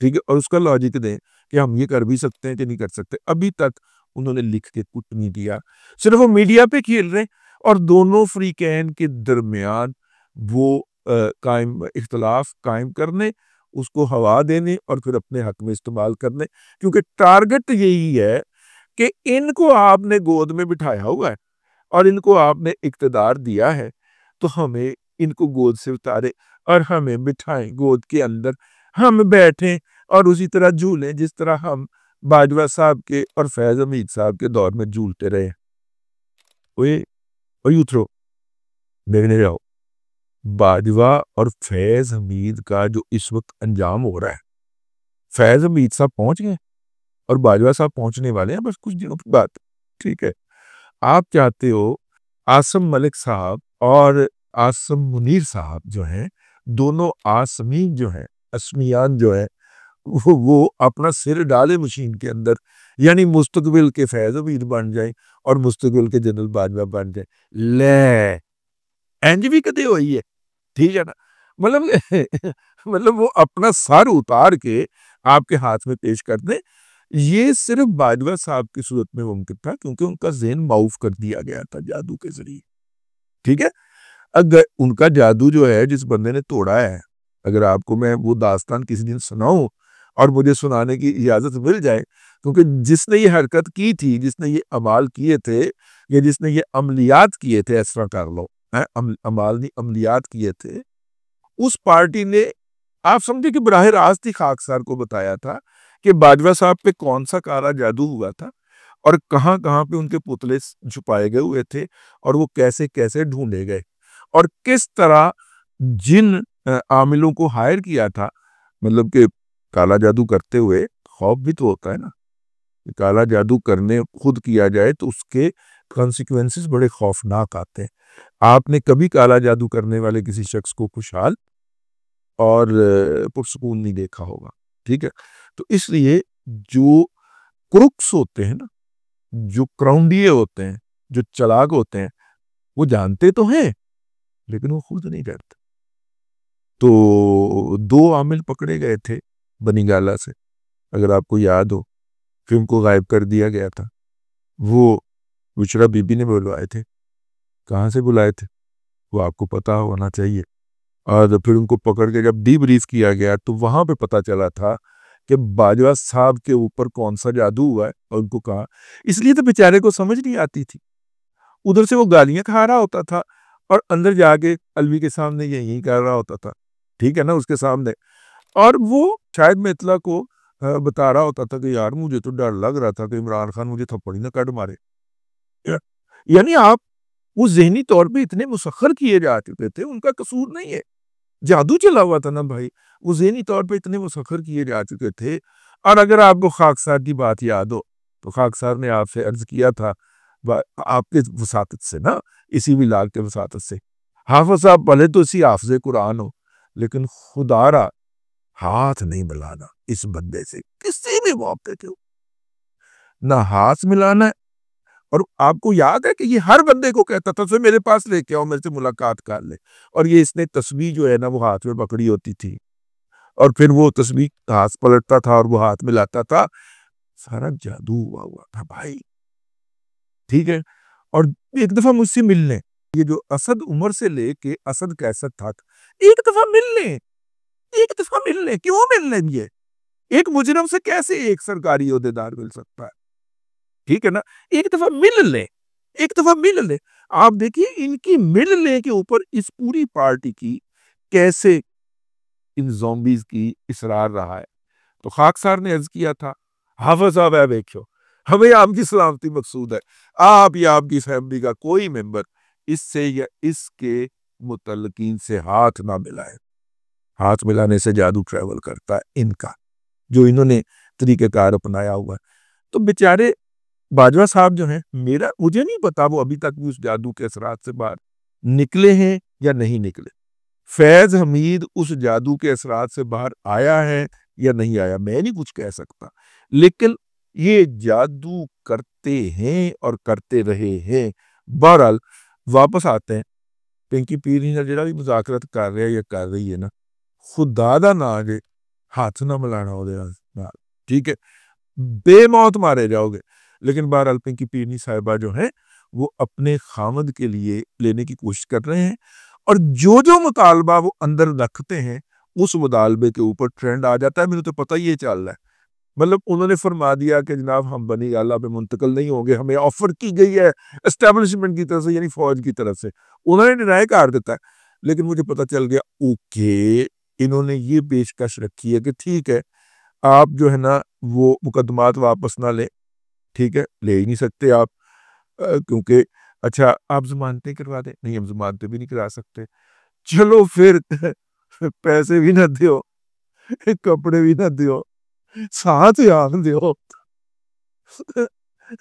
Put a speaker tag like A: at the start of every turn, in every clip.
A: ٹھیک ہے، اور اس کا لاجک دیں کہ ہم یہ کر بھی سکتے ہیں کہ نہیں کر سکتے. ابھی تک انہوں نے لکھ کے کچھ نہیں دیا، صرف وہ میڈیا پہ کھیل رہے ہیں اور دونوں فریقین کے درمیان وہ قائم اختلاف قائم کرنے، اس کو ہوا دینے اور پھر اپنے حق میں استعمال کرنے. کیونکہ ٹارگٹ یہی ہے کہ ان کو آپ نے گود میں بٹھایا ہوا ہے اور ان کو آپ نے اقتدار دیا ہے، تو ہمیں ان کو گود سے اتارے اور ہمیں بٹھائیں گود کے اندر، ہم بیٹھیں اور اسی طرح جھولیں جس طرح ہم باجوہ صاحب کے اور فیض حمید صاحب کے دور میں جھولتے رہے. یوتھرو دیکھنے جاؤ، باجوہ اور فیض حمید کا جو اس وقت انجام ہو رہا ہے، فیض حمید صاحب پہنچ گئے اور باجوہ صاحب پہنچنے والے ہیں، بس کچھ دنوں کی بات. ٹھیک ہے، آپ چاہتے ہو عاصم ملک صاحب اور عاصم منیر صاحب جو ہیں، دونوں عاصمین جو ہیں، اسمیان جو ہیں، وہ اپنا سر ڈالے مشین کے اندر، یعنی مستقبل کے فیض حمید بن جائیں اور مستقبل کے جنرل باجوہ بن جائیں. لے اینج بھی کدے ہوئی ہے، ٹھیک ہے نا. مطلب وہ اپنا سر اتار کے آپ کے ہاتھ میں پیش کر دیں. یہ صرف باجوہ صاحب کی صورت میں ممکن تھا کیونکہ ان کا ذہن معاف کر دیا گیا تھا جادو کے ذریعے. ٹھیک ہے، اگر ان کا جادو جو ہے جس بندے نے توڑا ہے، اگر آپ کو میں وہ داستان کسی دن سناؤں اور مجھے سنانے کی اجازت مل جائے، کیونکہ جس نے یہ حرکت کی تھی، جس نے یہ عمال کیے تھے یا جس نے یہ عملیات کیے تھے، اس طرح کر لو، عمال نہیں عملیات کیے تھے، اس پارٹی نے آپ سمجھے کہ براہ راست ہی خاکسار کو بتایا تھا کہ باجوہ صاحب پہ کون سا کالا جادو ہوا تھا اور کہاں کہاں پہ ان کے پتلے چھپائے گئے ہوئے تھے اور وہ کیسے کیسے ڈھونڈے گئے اور کس طرح جن عاملوں کو ہائر کیا تھا. مطلب کہ کالا جادو کرتے ہوئے خوف بھی تو ہوتا ہے نا، کالا جادو کرنے خود کیا جائے تو اس کے کانسیکوینسز بڑے خوفناک آتے ہیں. آپ نے کبھی کالا جادو کرنے والے کسی شخص کو خوشحال اور پرسکون نہیں دیکھا ہوگا. ٹھیک ہے، تو اس لیے جو کروکس ہوتے ہیں نا، جو کراؤنڈیے ہوتے ہیں، جو چلاک ہوتے ہیں، وہ جانتے تو ہیں لیکن وہ خود نہیں ڈرتے. تو 2 عامل پکڑے گئے تھے بنی گالا سے، اگر آپ کو یاد ہو، پھر ان کو غائب کر دیا گیا تھا. وہ بشرا بی بی نے بلوائے تھے. کہاں سے بلائے تھے وہ آپ کو پتا ہونا چاہیے. اور پھر ان کو پکڑ کے جب ڈی بریف کیا گیا تو وہاں پہ پتا چلا تھا کہ باجوہ صاحب کے اوپر کون سا جادو ہوا ہے، اور ان کو کہا. اس لیے تو بیچارے کو سمجھ نہیں آتی تھی، ادھر سے وہ گالیاں کھا رہا ہوتا تھا اور اندر جا کے الوی کے سامنے یہی کر رہا ہوتا تھا. ٹھیک ہے نا، اس کے سامنے، اور وہ شاید میں اطلاع کو بتا رہا ہوتا تھا کہ یار مجھے تو ڈر لگ رہا تھا کہ عمران خان مجھے تھپڑی نہ کٹ مارے. یعنی آپ وہ ذہنی طور پہ اتنے مسخر کیے جا چکے تھے، ان کا قصور نہیں ہے، جادو چلا ہوا تھا نا بھائی، وہ ذہنی طور پہ اتنے مسخر کیے جا چکے تھے. اور اگر آپ کو خاکسار کی بات یاد ہو تو خاکسار نے آپ سے عرض کیا تھا آپ کے وساطت سے نا، اسی ولاگ کے وساطت سے، حافظ صاحب بھلے تو اسی حافظ قرآن ہو لیکن خدا را ہاتھ نہیں ملانا اس بندے سے کسی بھی موقع کے، نہ ہاتھ ملانا ہے. اور آپ کو یاد ہے کہ یہ ہر بندے کو کہتا تھا کہ میرے پاس لے کے آؤ، میرے سے ملاقات کر لے. اور یہ اس نے تسبیح جو ہے نا وہ ہاتھ میں پکڑی ہوتی تھی اور پھر وہ تسبیح ہاتھ پلٹتا تھا اور وہ ہاتھ ملاتا تھا. سارا جادو ہوا تھا بھائی. ٹھیک ہے، اور ایک دفعہ مجھ سے ملنے، یہ جو اسد عمر سے لے کے اسد کیسد تک، ایک دفعہ ملنے کیوں ملنے؟ یہ ایک مجرم سے کیسے ایک سرکاری عہدیدار مل سکتا ہے؟ ٹھیک ہے نا، ایک دفعہ مل لیں. آپ دیکھیے ان کی ملنے کے اوپر اس پوری پارٹی کی کیسے ان زومبیز کی اصرار رہا ہے. تو خاکسار نے عرض کیا تھا حافظ صاحب ہے دیکھو، ہمیں آپ کی سلامتی مقصود ہے، آپ یا آپ کی فیملی کا کوئی ممبر اس سے یا اس کے متعلقین سے ہاتھ نہ ملائے. ہاتھ ملانے سے جادو ٹریول کرتا ہے ان کا، جو انہوں نے طریقہ کار اپنایا ہوا ہے. تو بیچارے باجوہ صاحب جو ہیں، مجھے نہیں پتا وہ ابھی تک بھی اس جادو کے اثرات سے باہر نکلے ہیں یا نہیں نکلے. فیض حمید اس جادو کے اثرات سے باہر آیا ہے یا نہیں آیا میں نہیں کچھ کہہ سکتا، لیکن یہ جادو کرتے ہیں اور کرتے رہے ہیں. بہرحال واپس آتے ہیں، پنکی پیر جڑا بھی مذاکرات کر رہا ہے یا کر رہی ہے نا، خدا دا نا جے ہاتھ نہ ملانا ہو دے، ٹھیک ہے، بے موت مارے جاؤ گے۔ لیکن بہرحال پنکی پیرنی صاحبہ جو ہیں وہ اپنے خامد کے لیے لینے کی کوشش کر رہے ہیں، اور جو جو مطالبہ وہ اندر رکھتے ہیں اس مطالبے کے اوپر ٹرینڈ آ جاتا ہے۔ مجھے تو پتہ ہی یہ چل رہا ہے، مطلب انہوں نے فرما دیا کہ جناب ہم بنی گالہ پہ منتقل نہیں ہوں گے، ہمیں آفر کی گئی ہے اسٹیبلشمنٹ کی طرف سے، یعنی فوج کی طرف سے، انہوں نے ڈینائی کر دیتا ہے۔ لیکن مجھے پتہ چل گیا اوکے انہوں نے یہ پیشکش رکھی ہے کہ ٹھیک ہے آپ جو ہے نا وہ مقدمات واپس نہ لیں، ٹھیک ہے، لے ہی نہیں سکتے آپ، کیونکہ اچھا آپ ضمانتیں کروا دیں، نہیں ہم ضمانتیں بھی نہیں کرا سکتے، چلو پھر پیسے بھی نہ دیو، کپڑے بھی نہ دیو، ساتھ یاد دیو،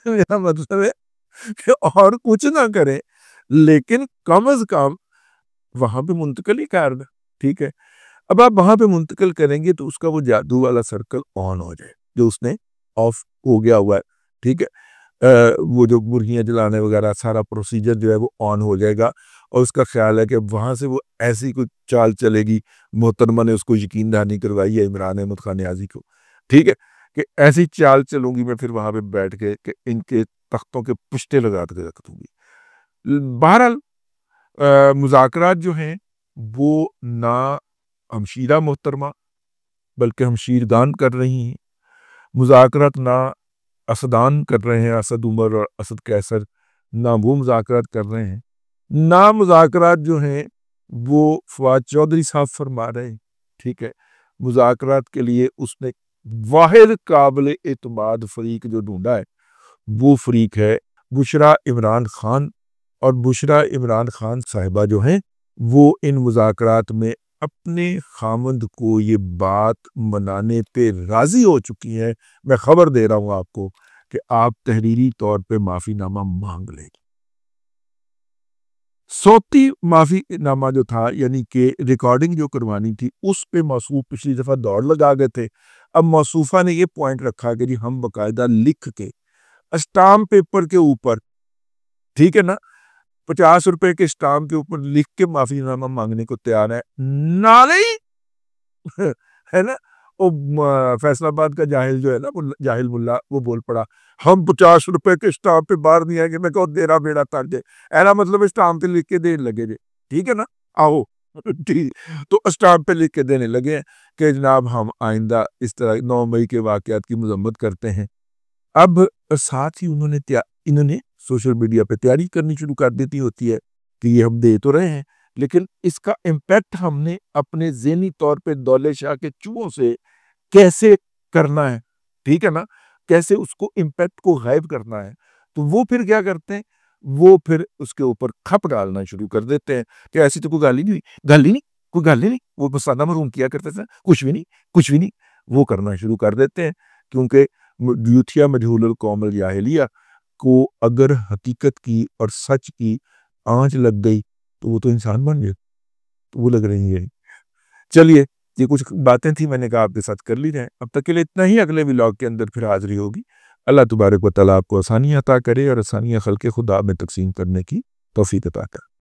A: میرا مطلب ہے کہ اور کچھ نہ کریں لیکن کم از کم وہاں پہ منتقل ہی کر دیں، ٹھیک ہے۔ اب آپ وہاں پہ منتقل کریں گے تو اس کا وہ جادو والا سرکل آن ہو جائے جو اس نے آف ہو گیا ہوا ہے، ٹھیک ہے، وہ جو مرغیاں جلانے وغیرہ سارا پروسیجر جو ہے وہ آن ہو جائے گا، اور اس کا خیال ہے کہ وہاں سے وہ ایسی کوئی چال چلے گی، محترمہ نے اس کو یقین دہانی کروائی ہے عمران احمد خان نیازی کو، ٹھیک ہے، کہ ایسی چال چلوں گی میں پھر وہاں پہ بیٹھ کے کہ ان کے تختوں کے پشتے لگا کے رکھ دوں گی۔ بہرحال مذاکرات جو ہیں وہ نہ ہمشیرہ محترمہ بلکہ ہمشیردان کر رہی ہیں، مذاکرات نہ اسدان کر رہے ہیں، اسد عمر اور اسد قیصر، نہ وہ مذاکرات کر رہے ہیں، نہ مذاکرات جو ہیں وہ فواد چودھری صاحب فرما رہے ہیں، ٹھیک ہے۔ مذاکرات کے لیے اس نے واحد قابل اعتماد فریق جو ڈھونڈا ہے وہ فریق ہے بشریٰ عمران خان، اور بشریٰ عمران خان صاحبہ جو ہیں وہ ان مذاکرات میں اپنے خامند کو یہ بات منانے پہ راضی ہو چکی ہیں۔ میں خبر دے رہا ہوں آپ کو کہ آپ تحریری طور پہ معافی نامہ مانگ لیں گے۔ صوتی معافی نامہ جو تھا یعنی کہ ریکارڈنگ جو کروانی تھی اس پہ موصوف پچھلی دفعہ دوڑ لگا گئے تھے، اب موصوفہ نے یہ پوائنٹ رکھا کہ جی ہم باقاعدہ لکھ کے اسٹامپ پیپر کے اوپر، ٹھیک ہے نا، 50 روپے کے اسٹامپ کے اوپر لکھ کے معافی نامہ مانگنے کو تیار ہے، نالئی ہے نا۔ وہ فیصل آباد کا جاہل جو ہے نا، جاہل ملا، وہ بول پڑا ہم 50 روپے کے اسٹامپ پہ باہر نہیں آئیں گے۔ میں کہو تیرا بیڑا تر جائے، اینا مطلب اسٹامپ پہ لکھ کے دینے لگے جے، ٹھیک ہے نا، آؤ ٹھیک، تو اسٹامپ پہ لکھ کے دینے لگے ہیں کہ جناب ہم آئندہ اس طرح 9 مئی کے واقعات کی مذمت کرتے ہیں۔ اب ساتھ ہی انہوں نے سوشل میڈیا پہ تیاری کرنی شروع کر دیتی ہوتی ہے کہ یہ ہم دے تو رہے ہیں لیکن اس کا امپیکٹ ہم نے اپنے ذہنی طور پہ دولے شاہ کے چوہوں سے کیسے کرنا ہے، ٹھیک ہے نا، کیسے اس کو امپیکٹ کو غائب کرنا ہے۔ تو وہ پھر کیا کرتے ہیں، وہ پھر اس کے اوپر کھپ ڈالنا شروع کر دیتے ہیں کہ ایسی تو کوئی گالی نہیں ہوئی، گالی نہیں، کوئی گالی نہیں، وہ مسانہ مرحوم کیا کرتے تھے، کچھ بھی نہیں، کچھ بھی نہیں، وہ کرنا شروع کر دیتے ہیں، کیونکہ یوتھیا مجہول القوم الجاہلیہ کو اگر حقیقت کی اور سچ کی آنچ لگ گئی تو وہ تو انسان بن گئے، تو وہ لگ رہی ہے۔ چلیے یہ کچھ باتیں تھیں میں نے کہا آپ کے ساتھ کر لی جائیں، اب تک کے لیے اتنا ہی، اگلے ولاگ کے اندر پھر حاضری ہوگی۔ اللہ تبارک و تعالیٰ آپ کو آسانی عطا کرے اور آسانیاں خلق خدا میں تقسیم کرنے کی توفیق عطا کرے۔